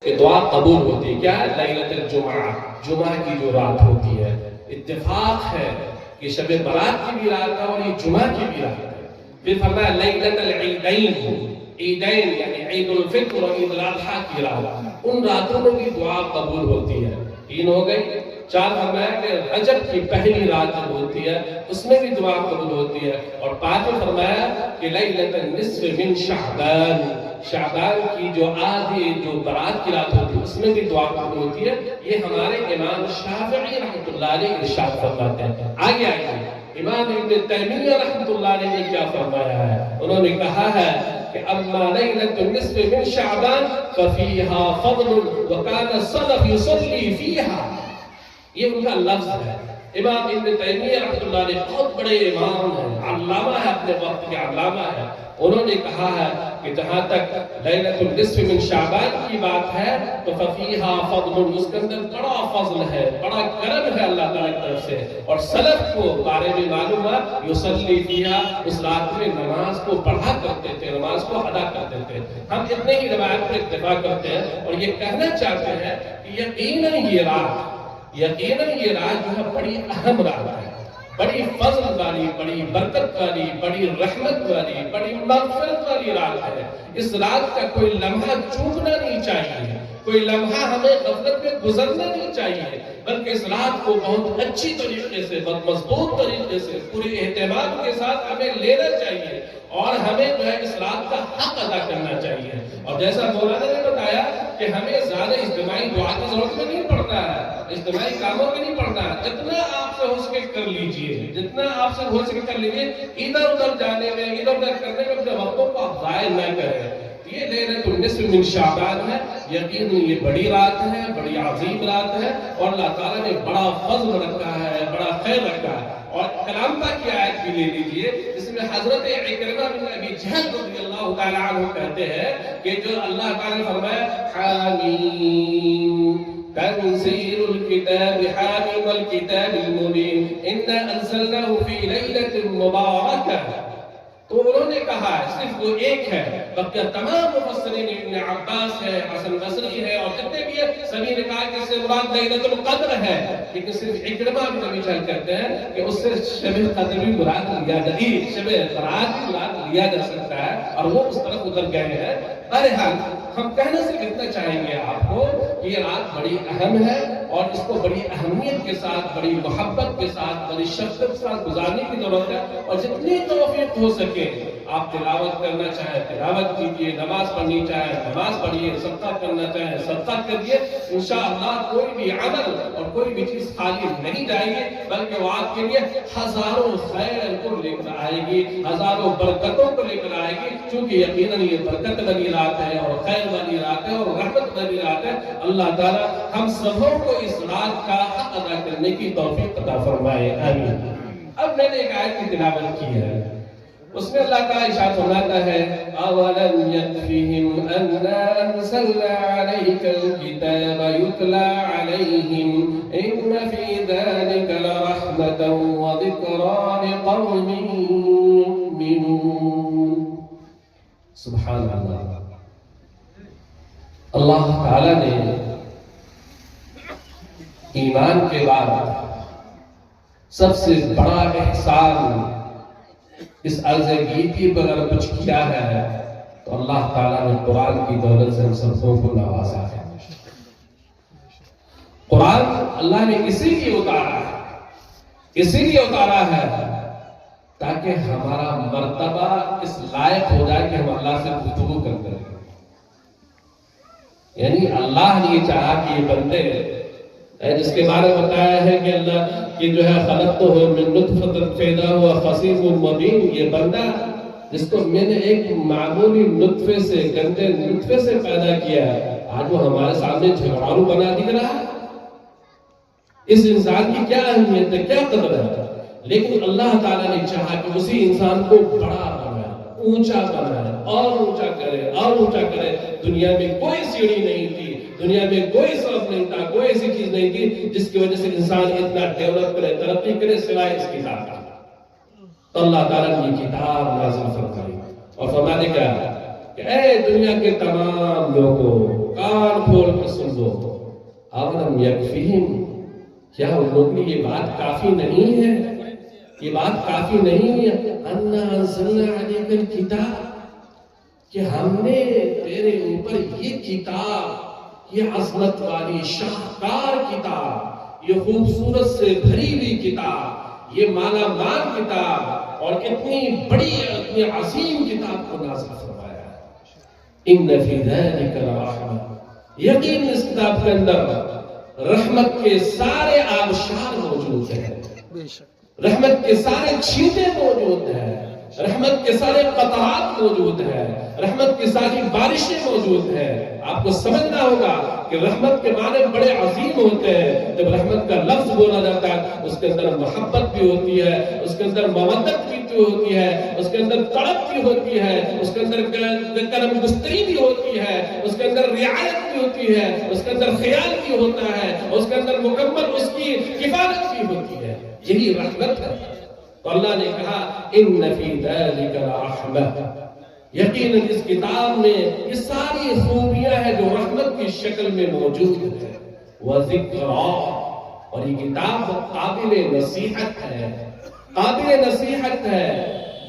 کہ دعا قبول ہوتی ہے. کیا ہے؟ لیلۃ الجمعہ، جمعہ کی جو رات ہوتی ہے. اتفاق ہے کہ شب برات کی بھی رات ہے اور یہ جمعہ کی بھی رات ہے. پھر فرمایا لیلۃ العیدین، عیدین یعنی عید الفطر اور عید الاضحیٰ کی رات، ان راتوں میں بھی دعا قبول ہوتی ہے. 3 ہو گئی. 4 فرمایا کہ رجب کی پہلی رات جو ہوتی ہے اس میں بھی دعا قبول ہوتی ہے. اور 5 فرمایا کہ لیلۃ النصف من شعبان، شعبان کی جو آدھی جو برات کی رات ہوتی ہے اس میں بھی دعا قبول ہوتی ہے. یہ ہمارے امام شافعی رحمۃ اللہ علیہ ارشاد فرماتے ہیں. آگے امام ابن تیمیہ رحمۃ اللہ علیہ نے کیا فرمایا ہے؟ انہوں نے کہا ہے کہ اما لیلۃ النصف من شعبان ففیہا فضل وکان السلف یصلی فیہا. یہ ان کا لفظ ہے. امام ابن تیمیہ رحمۃ اللہ علیہ بہت بڑے امام ہیں، علامہ ہے، اپنے وقت کے علامہ ہے. انہوں نے کہا ہے کہ جہاں تک لیلۃ النصف من شعبان کی بات ہے تو ففیہا فضل، اس کے اندر بڑا فضل ہے، بڑا کرم ہے اللہ تعالیٰ کی طرف سے. اور سلف کو بارے میں معلوم ہے یصلی فیہا، اس رات میں نماز کو پڑھا کرتے تھے، نماز کو ادا کرتے تھے. ہم اتنے ہی روایت پر اتفاق کرتے ہیں اور یہ کہنا چاہتے ہیں کہ یقیناً یہ رات جو ہے بڑی اہم رات ہے، بڑی فضل والی، بڑی برکت والی، بڑی رحمت والی، بڑی مغفرت والی رات ہے. اس رات کا کوئی لمحہ چوکنا نہیں چاہیے، کوئی لمحہ ہمیں غفلت میں گزرنا نہیں چاہیے، بلکہ اس رات کو بہت اچھی طریقے سے، بہت مضبوط طریقے سے، پورے اہتمام کے ساتھ ہمیں لینا چاہیے اور ہمیں جو ہے اس رات کا حق ادا کرنا چاہیے. اور جیسا مولانا نے بتایا کہ ہمیں زیادہ اجتماعی دعا کی ضرورت میں نہیں پڑنا ہے، اجتماعی کاموں میں نہیں پڑنا ہے. جتنا آپ سے ہو سکے کر لیجئے، جتنا آپ سے ہو سکے کر لیجئے. ادھر ادھر جانے میں، ادھر ادھر کرنے میں اپنے وقتوں کو آپ ضائع نہ کریں. یہ لیلۃ النصف من شعبان ہے. یقیناً یہ بڑی رات ہے، بڑی عظیم رات ہے اور اللہ تعالیٰ نے بڑا فضل رکھا ہے، بڑا خیر رکھا ہے. اور کلام پاک کی آیت بھی لے لیجئے، جس میں حضرت عکرمہ بن ابی جہل رضی اللہ تعالیٰ عنہ کہتے ہیں کہ جو اللہ تعالیٰ نے فرمایا حامیم تنزیل الکتاب حامیم الکتاب المبین انا انزلناہ فی لیلۃ مبارکہ. تو انہوں نے کہا صرف وہ ایک ہے، بلکہ تمام مفسرین ابن عباس ہے، حسن بصری ہے اور جتنے بھی ہیں سبھی نے کہا کہ اس سے مراد لیلۃ القدر ہے. لیکن صرف عکرمہ بن ابی جہل کہتے ہیں کہ اس سے شب قدر بھی مراد لیا جائے، شب برات بھی مراد لیا جا سکتا ہے اور وہ اس طرف ادھر گئے ہیں. بہرحال ہم کہنا صرف اتنا چاہیں گے آپ کو کہ یہ رات بڑی اہم ہے اور اس کو بڑی اہمیت کے ساتھ، بڑی محبت کے ساتھ، بڑی شفقت کے ساتھ گزارنے کی ضرورت ہے. اور جتنی توفیق ہو سکے آپ تلاوت کرنا چاہیں تلاوت کیجیے، نماز پڑھنی چاہیں نماز پڑھیے، صدقہ کرنا چاہیں صدقہ کریے. انشاءاللہ کوئی بھی عمل اور کوئی بھی چیز خالی نہیں جائے گی، بلکہ وہ آپ کے لیے ہزاروں خیر کو لے کر آئے گی، ہزاروں برکتوں کو لے کر آئے گی. چونکہ یقیناً یہ برکت والی رات ہے اور خیر والی رات ہے اور رحمت والی رات ہے. اللہ تعالیٰ ہم سبوں کو اس رات کا حق ادا کرنے کی توفیق عطا فرمائے، آمین. اب میں نے ایک آیت کی تلاوت کی ہے، اس میں اللہ تعالیٰ ارشاد فرماتا ہے اَوَلَمْ يَكْفِهِمْ أَنَّا أَنزَلْنَا عَلَيْكَ الْكِتَابَ يُتْلَى عَلَيْهِمْ إِنَّ فِي ذَلِكَ لَرَحْمَةً وَذِكْرَىٰ لِقَوْمٍ يُؤْمِنُونَ. سبحان اللہ. اللہ تعالیٰ نے ایمان کے بعد سب سے بڑا احسان اس عرض گیتی پر اگر کچھ کیا ہے تو اللہ تعالیٰ نے قرآن کی دولت سے ہم سبوں کو نوازا ہے. قرآن اللہ نے اسی لیے اتارا ہے تاکہ ہمارا مرتبہ اس لائق ہو جائے کہ ہم اللہ سے گفتگو کرتے رہیں. یعنی اللہ نے یہ چاہا کہ یہ بندے جس کے بارے میں بتایا ہے کہ اللہ کی جو ہے خلقتہ من نطفۃ فاذا هو خصیب مبین، یہ بندہ جس کو میں نے ایک معمولی نطفے سے، گندے نطفے سے پیدا کیا ہے، آج وہ ہمارے سامنے جھگڑالو بنا دکھ رہا ہے. اس انسان کی کیا اہمیت ہے، کیا قدر ہے. لیکن اللہ تعالیٰ نے چاہا کہ اسی انسان کو بڑا بنائے، اونچا بنائے اور اونچا کرے اور اونچا کرے. دنیا میں کوئی سیڑھی نہیں تھی، دنیا میں کوئی سبب نہیں تھا، کوئی ایسی چیز نہیں تھی جس کی وجہ سے انسان اتنا ڈیولپ کرے، ترقی کرے سوائے اس کتاب کا. تو اللہ تعالیٰ نے یہ کتاب نازل فرمائی اور فرمانے کا کہ اے دنیا کے تمام لوگوں کان کھول کر سن لو، اولم یکفیہم، کیا ان لوگوں کے لیے یہ بات کافی نہیں ہے، یہ بات کافی نہیں ہے، انا انزلنا علیک الکتاب، کہ ہم نے تیرے اوپر یہ کتاب، یہ عظمت والی شاہکار کتاب، یہ خوبصورت سے بھری ہوئی کتاب، یہ مالا مال کتاب اور اتنی بڑی اتنی عظیم کتاب کو نازل فرمایا ہے۔ ان فی ذلک لرحمۃ، یقین اس کتاب کے اندر رحمت کے سارے آبشار موجود ہیں، رحمت کے سارے چھینٹے موجود ہیں، رحمت کے سارے قطرات موجود ہیں، رحمت کی ساری بارشیں موجود ہیں۔ آپ کو سمجھنا ہوگا کہ رحمت کے معنی بڑے عظیم ہوتے ہیں۔ جب رحمت کا لفظ بولا جاتا ہے اس کے اندر محبت بھی ہوتی ہے، اس کے اندر مودت بھی ہوتی ہے، اس کے اندر تڑپ بھی ہوتی ہے، اس کے اندر کرم گستری بھی ہوتی ہے، اس کے اندر رعایت بھی ہوتی ہے، اس کے اندر خیال بھی ہوتا ہے، اس کے اندر مکمل اس کی کفالت بھی ہوتی ہے۔ یہی رحمت ہے۔ تو اللہ نے کہا ان فی ذلک لرحمۃ، یقیناً اس کتاب میں یہ ساری خوبیاں ہیں جو رحمت کی شکل میں موجود ہیں، وذکریٰ، اور یہ کتاب قابل نصیحت ہے، قابل نصیحت ہے۔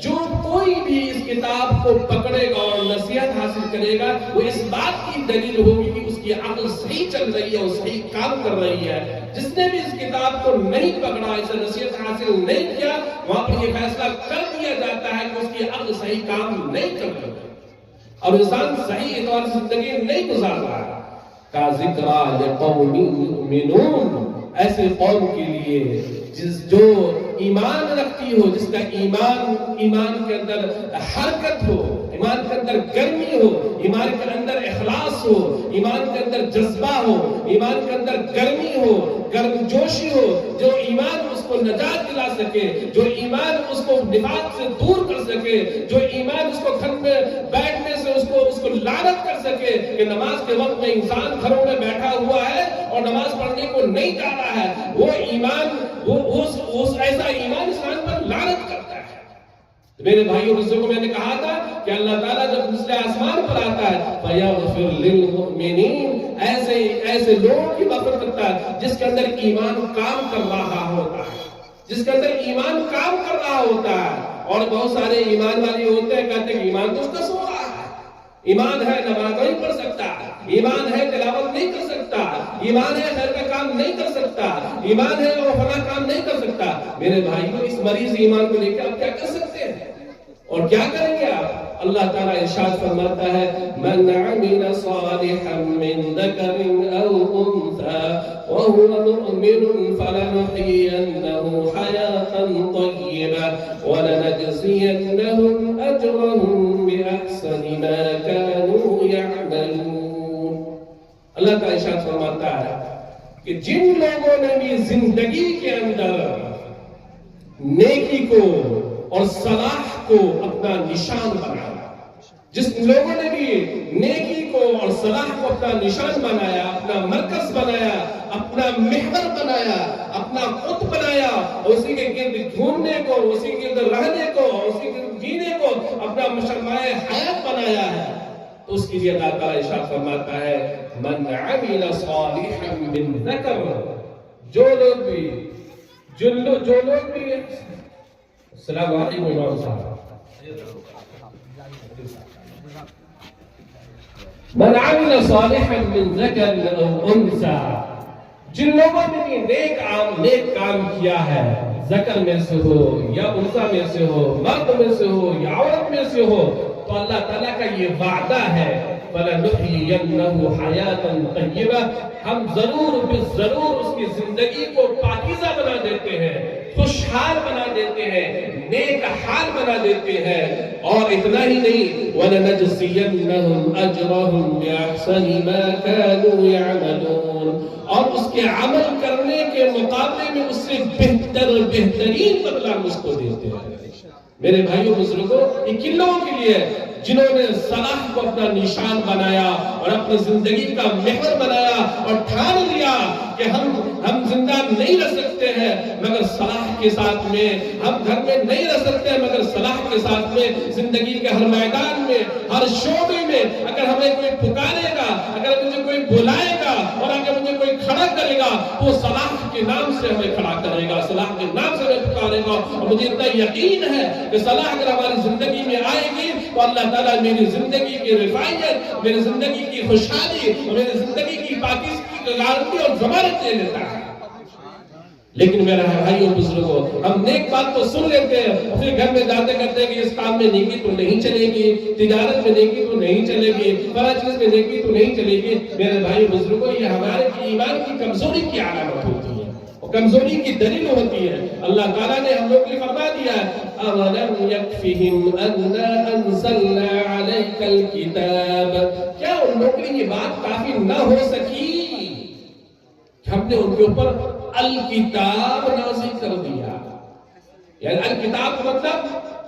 جو کوئی بھی اس کتاب کو پکڑے گا اور نصیحت حاصل کرے گا وہ اس بات کی دلیل ہوگی کہ اس کی عقل صحیح چل رہی ہے اور صحیح کام کر رہی ہے۔ جس نے بھی اس کتاب کو نہیں پکڑا، اسے نصیحت حاصل نہیں کیا، وہاں پر یہ فیصلہ کر دیا جاتا ہے کہ اس کی عقل صحیح کام نہیں کر رہی ہے اور انسان صحیح اعتبار سے زندگی نہیں گزار رہا ہے۔ کا ذکرا لقوم یؤمنون، ایسے قوم کے لیے جو ایمان رکھتی ہو، جس کا ایمان کے اندر حرکت ہو، ایمان کے اندر گرمی ہو، ایمان کے اندر اخلاص ہو، ایمان کے اندر جذبہ ہو، ایمان کے اندر گرمی ہو، گرم جوشی ہو، جو ایمان اس کو نجات دلا سکے، جو ایمان اس کو نفاق سے دور کر سکے، جو ایمان اس کو گھر میں بیٹھنے سے اس کو لعنت کر سکے کہ نماز کے وقت میں انسان گھروں میں بیٹھا ہوا ہے اور نماز پڑھنے کو نہیں جا رہا ہے، وہ ایمان ایسا ایمان انسان پر لعنت کرتا ہے۔ میرے بھائیوں بزرگوں کو میں نے کہا تھا کہ اللہ تعالیٰ جب نزلِ آسمان پر آتا ہے فَيَغْفِرْ لِلْمُؤْمِنِينَ، ایسے لوگوں کی مغفرت کرتا ہے جس کے اندر ایمان کام کر رہا ہوتا ہے، جس کے اندر ایمان کام کر رہا ہوتا ہے۔ اور بہت سارے ایمان والے ہوتے ہیں کہتے ہیں کہ ایمان تو اس کا سو رہا ہے، ایمان ہے نماز نہیں پڑھ سکتا، ایمان ہے تلاوت نہیں کر سکتا، ایمان ہے خیر کا کام نہیں کر سکتا، ایمان ہے وہ فلاں کام نہیں کر سکتا۔ میرے بھائیوں اس مریض ایمان کو لے کے آپ کیا کر سکتے ہیں اور کیا کریں گے آپ؟ اللہ تعالیٰ ارشاد فرماتا ہے من عمل صالحا من ذکر او انثى وهو مؤمن فلنحيينه حياة طيبة ولنجزينهم اجرهم بأحسن ما كانوا يعملون۔ اللہ تعالیٰ ارشاد فرماتا ہے کہ جن لوگوں نے بھی زندگی کے اندر نیکی کو اور صلاح کو اپنا نشان بنایا، جس لوگوں نے بھی نیکی کو اور صلاح کو اپنا نشان بنایا، اپنا مرکز بنایا، اپنا محور بنایا، اپنا قط بنایا، اسی کے گرد گھومنے کو، اسی کے گرد رہنے کو، اسی کے گرد جینے کو اپنا مشرمائے حیات بنایا ہے، تو اس کے لیے اللہ تعالیٰ ارشاد فرماتا ہے من عمل صالحا من ذکر، جو لوگ بھی السلام علیکم امام صاحب، من عمل صالحا من ذکر او انثى، جن لوگوں نے بھی نیک کام کیا ہے، ذکر میں سے ہو یا انثى میں سے ہو، مرد میں سے ہو یا عورت میں سے ہو، تو اللہ تعالیٰ کا یہ وعدہ ہے فَلَنُحْيِيَنَّهُ حَيَاةً طَيِّبَةً، ہم ضرور اس کی زندگی کو پاکیزہ بنا دیتے ہیں، خوشحال بنا دیتے ہیں، نیک حال بنا دیتے ہیں۔ اور اتنا ہی نہیں وَلَنَجْزِيَنَّهُمْ أَجْرَهُمْ بِأَحْسَنِ مَا كَانُوا يَعْمَلُونَ، اور اس کے عمل کرنے کے مقابلے میں اس سے بہترین بدلہ ہم اس کو دیتے ہیں۔ میرے بھائیوں بزرگوں، یہ کن لوگوں کے لیے؟ جنہوں نے صلاح کو اپنا نشان بنایا اور اپنی زندگی کا محور بنایا اور ٹھان لیا کہ ہم زندہ نہیں رہ سکتے ہیں مگر صلاح کے ساتھ میں، ہم گھر میں نہیں رہ سکتے ہیں مگر صلاح کے ساتھ میں، زندگی کے ہر میدان میں، ہر شعبے میں اگر ہمیں کوئی پکارے گا، اگر مجھے کوئی بلائے گا اور اگر مجھے کوئی کھڑا کرے گا تو صلاح کے نام سے ہمیں کھڑا کرے گا، صلاح کے نام سے ہمیں پکارے گا۔ اور مجھے اتنا یقین ہے کہ صلاح اگر ہماری زندگی میں آئے گی تو اللہ تعالیٰ میری زندگی کی رفاعیت، میری زندگی کی خوشحالی اور میری زندگی کی پاکیزگی کی گارنٹی اور ضمانت دے دیتا ہے۔ لیکن میرا بھائیوں بزرگوں، ہم نیک بات تو سن لیتے ہیں، پھر گھر میں جاتے کرتے ہیں کہ اس کام میں نیکی تو نہیں چلے گی، تجارت میں نیکی تو نہیں چلے گی، فلاں چیز میں نیکی تو نہیں چلے گی۔ میرے بھائی بزرگوں، یہ ہمارے ایمان کی کمزوری کی علامت ہوتی ہے، اور کمزوری کی دلیل ہوتی ہے۔ اللہ تعالیٰ نے ہم لوگ کے لیے فرما دیا ہے أَوَلَمْ يَكْفِهِمْ أَنَّا أَنزَلْنَا عَلَيْكَ الْكِتَابَ، کیا ان لوگوں کے لیے یہ بات کافی نہ ہو سکی کہ ہم نے ان کے اوپر الکتاب نازل کر دیا؟ یعنی الکتاب کا مطلب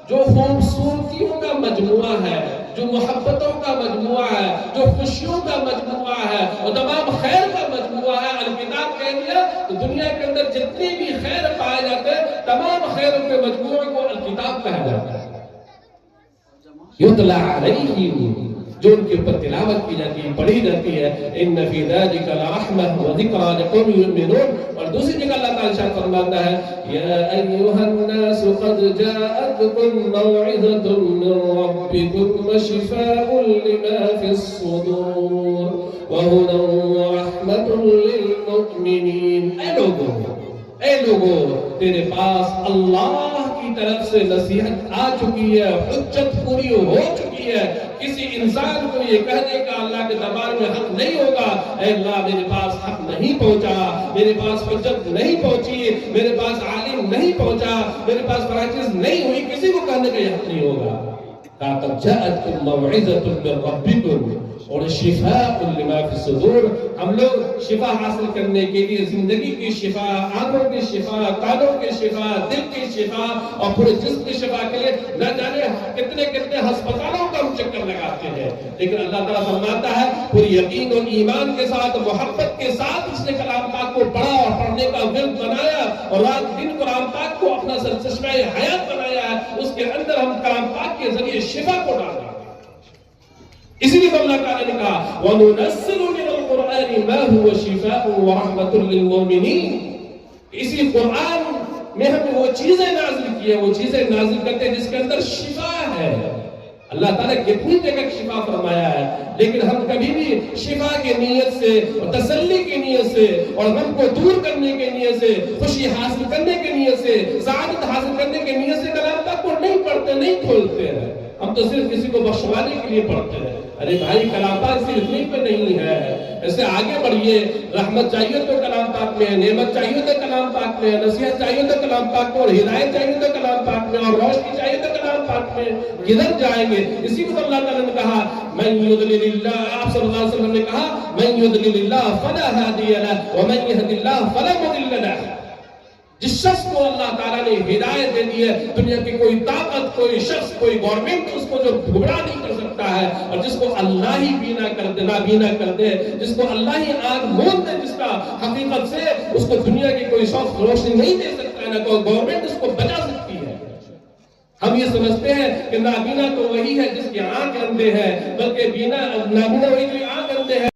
جو خوبصورتیوں کا مجموعہ ہے، جو محبتوں کا مجموعہ ہے، جو خوشیوں کا مجموعہ ہے اور تمام خیر کا مجموعہ ہے۔ الکتاب کہہ دیا تو دنیا کے اندر جتنے بھی خیر پائے جاتے ہیں تمام خیروں کے مجموعے کو الکتاب کہا جاتا ہے۔ یتلی علیہم، جو ان کے اوپر تلاوت کی جاتی ہے، پڑھی جاتی ہے۔ ان فی ذلک لرحمۃ وذکریٰ لقوم یؤمنون۔ اور دوسری جگہ اللہ تعالیٰ ارشاد فرماتا ہے یا ایھا الناس قد جاءتکم موعظۃ من ربکم وشفاء لما فی الصدور وہدی ورحمۃ للمؤمنین۔ اے لوگوں، تیرے پاس اللہ کی طرف سے نصیحت آ چکی ہے، حجت پوری ہو چکی ہے۔ کسی انسان کو یہ کہنے کا اللہ کے دربار میں حق نہیں ہوگا اے اللہ میرے پاس حق نہیں پہنچا، میرے پاس حجت نہیں پہنچی، میرے پاس عالم نہیں پہنچا، میرے پاس فلاں چیز نہیں ہوئی، کسی کو کہنے کا یہ حق نہیں ہوگا۔ قد جاءتکم موعظۃ من ربکم اور شفاء لما فی الصدور۔ ہم لوگ شفا حاصل کرنے کے لیے زندگی کی شفا، آنکھوں کی شفا، کانوں کی شفا، دل کی شفا اور پورے جسم کی شفا کے لیے نہ جانے کتنے ہسپتالوں کا ہم چکر لگاتے ہیں، لیکن اللہ تعالیٰ فرماتا ہے پوری یقین اور ایمان کے ساتھ، محبت کے ساتھ اس نے کلام پاک کو پڑھا اور پڑھنے کا ورد بنایا اور رات دن قرآن پاک کو اپنا سرچشمہ حیات بنایا ہے۔ اس کے اندر ہم کلام پاک کے ذریعے شفا کو ڈالتے ہیں۔ اسی لیے اللہ تعالیٰ نے کہا وَنُنَزِّلُ مِنَ الْقُرْآنِ مَا هُوَ شِفَاءٌ وَرَحْمَةٌ لِّلْمُؤْمِنِينَ۔ اسی قرآن میں ہم نے وہ چیزیں نازل کی ہیں، وہ چیزیں نازل کرتے ہیں جس کے اندر شفا ہے۔ اللہ تعالیٰ کتنی جگہ شفا فرمایا ہے، لیکن ہم کبھی بھی شفا کی نیت سے اور تسلی کی نیت سے اور غم کو دور کرنے کی نیت سے، خوشی حاصل کرنے کی نیت سے، سعادت حاصل کرنے کی نیت سے کلام پاک کو نہیں پڑھتے، نہیں کھولتے ہیں۔ ہم تو صرف کسی کو بخشوانے کے لیے پڑھتے ہیں۔ ارے بھائی کلام پاک صرف اتنی پہ نہیں ہے، ایسے آگے بڑھیے۔ رحمت چاہیے تو کلام پاک میں ہے، نعمت چاہیے تو کلام پاک میں ہے، نصیحت چاہیے تو کلام پاک میں، اور ہدایت چاہیے تو کلام پاک میں، اور روشنی چاہیے تو کلام پاک میں۔ کدھر جائیں گے؟ اسی کو اللہ تعالیٰ نے کہا من یضلل اللہ، آپ صلی اللہ علیہ وسلم نے کہا من یضلل اللہ فلا ہادی لہ ومن یہد اللہ فلا مضل لہ۔ جس شخص کو اللہ تعالیٰ نے ہدایت دے دی ہے، دنیا کی کوئی طاقت، کوئی شخص، کوئی گورنمنٹ اس کو جو گمراہ نہیں کر سکتا ہے، اور جس کو اللہ ہی نابینا کر دے، جس کو اللہ ہی آنکھ موند دے، جس کا حقیقت سے اس کو دنیا کی کوئی شخص روشنی نہیں دے سکتا ہے، نہ کوئی گورنمنٹ اس کو بچا سکتی ہے۔ ہم یہ سمجھتے ہیں کہ نابینا تو وہی ہے جس کی آنکھ اندھے ہے، بلکہ نابینا وہی جو آنکھ اندھے ہے۔